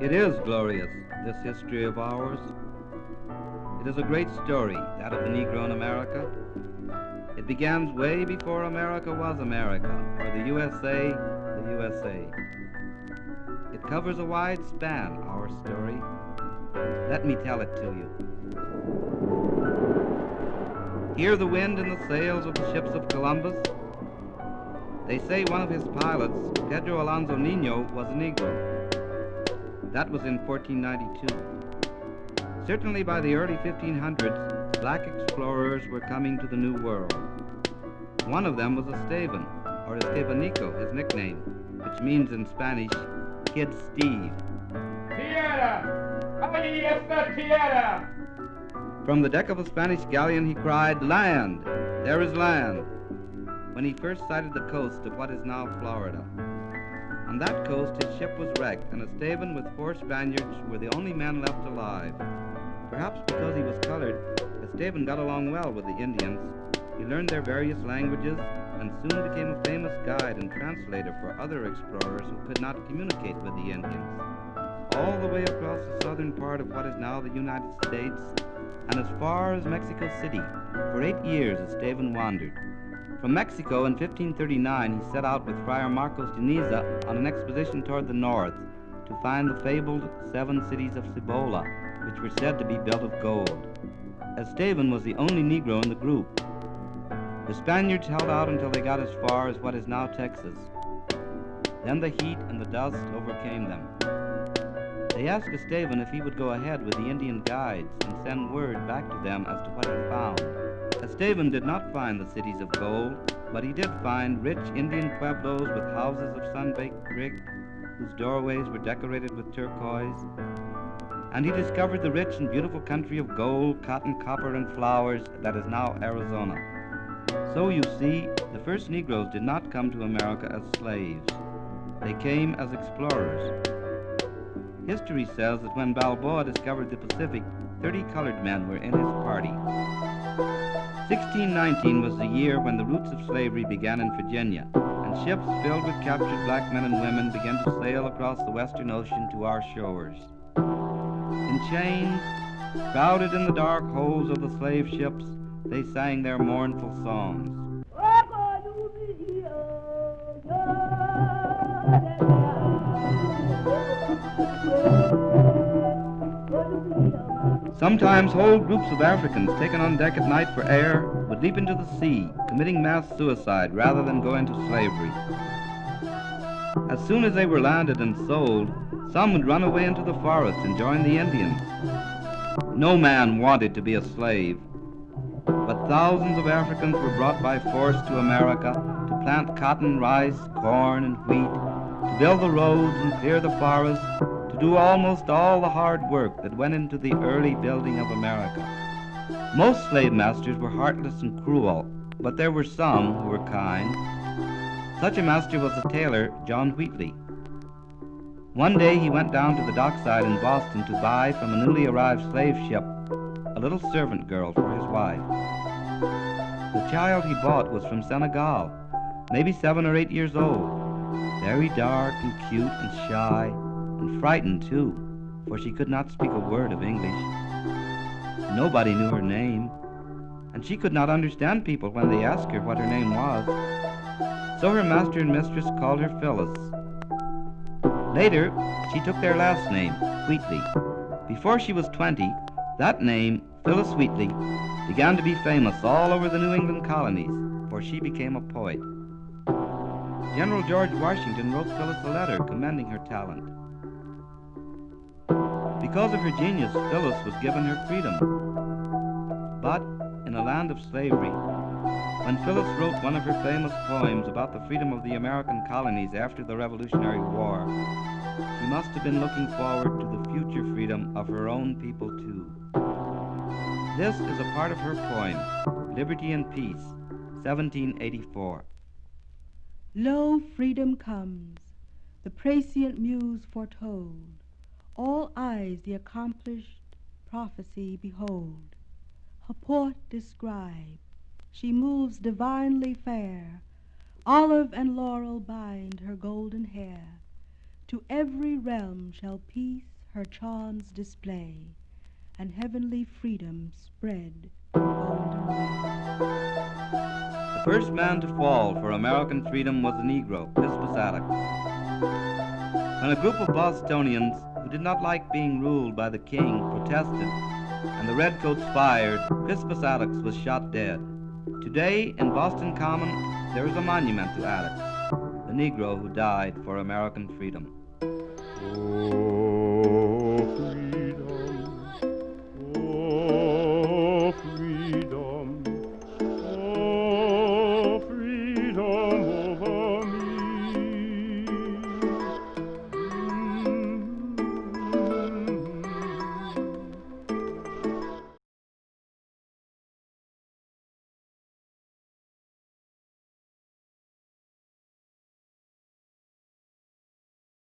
It is glorious, this history of ours. It is a great story, that of the Negro in America. It begins way before America was America, or the USA, the USA. It covers a wide span, our story. Let me tell it to you. Hear the wind in the sails of the ships of Columbus? They say one of his pilots, Pedro Alonso Nino, was a Negro. That was in 1492. Certainly by the early 1500s, black explorers were coming to the New World. One of them was Esteban, or Estebanico, his nickname, which means in Spanish, Kid Steve. Tierra! Ahí está tierra! From the deck of a Spanish galleon he cried, "Land! There is land!" when he first sighted the coast of what is now Florida. On that coast his ship was wrecked, and Esteban with 4 Spaniards were the only men left alive. Perhaps because he was colored, Esteban got along well with the Indians. He learned their various languages and soon became a famous guide and translator for other explorers who could not communicate with the Indians. All the way across the southern part of what is now the United States and as far as Mexico City, for 8 years Esteban wandered. From Mexico in 1539 he set out with Friar Marcos de Niza on an expedition toward the north to find the fabled 7 cities of Cibola, which were said to be built of gold. Esteban was the only Negro in the group. The Spaniards held out until they got as far as what is now Texas. Then the heat and the dust overcame them. They asked Esteban if he would go ahead with the Indian guides and send word back to them as to what he found. Esteban did not find the cities of gold, but he did find rich Indian pueblos with houses of sun-baked brick, whose doorways were decorated with turquoise. And he discovered the rich and beautiful country of gold, cotton, copper, and flowers that is now Arizona. So you see, the first Negroes did not come to America as slaves. They came as explorers. History says that when Balboa discovered the Pacific, 30 colored men were in his party. 1619 was the year when the roots of slavery began in Virginia, and ships filled with captured black men and women began to sail across the western ocean to our shores. In chains, crowded in the dark holds of the slave ships, they sang their mournful songs. Sometimes whole groups of Africans taken on deck at night for air would leap into the sea, committing mass suicide rather than go into slavery. As soon as they were landed and sold, some would run away into the forest and join the Indians. No man wanted to be a slave, but thousands of Africans were brought by force to America to plant cotton, rice, corn, and wheat, to build the roads and clear the forests, to do almost all the hard work that went into the early building of America. Most slave masters were heartless and cruel, but there were some who were kind. Such a master was the tailor, John Wheatley. One day he went down to the dockside in Boston to buy from a newly arrived slave ship a little servant girl for his wife. The child he bought was from Senegal, maybe 7 or 8 years old, very dark and cute and shy, and frightened too, for she could not speak a word of English. Nobody knew her name, and she could not understand people when they asked her what her name was. So her master and mistress called her Phyllis. Later, she took their last name, Wheatley. Before she was 20, that name, Phyllis Wheatley, began to be famous all over the New England colonies, for she became a poet. General George Washington wrote Phyllis a letter commending her talent. Because of her genius, Phyllis was given her freedom. But in a land of slavery, when Phyllis wrote one of her famous poems about the freedom of the American colonies after the Revolutionary War, she must have been looking forward to the future freedom of her own people too. This is a part of her poem, Liberty and Peace, 1784. Lo, freedom comes, the prescient muse foretold. All eyes the accomplished prophecy behold. Her port describe, she moves divinely fair. Olive and laurel bind her golden hair. To every realm shall peace her charms display, and heavenly freedom spread her golden way. The first man to fall for American freedom was a Negro, Crispus Attucks. When a group of Bostonians who did not like being ruled by the king protested, and the redcoats fired, Crispus Attucks was shot dead. Today, in Boston Common, there is a monument to Attucks, the Negro who died for American freedom.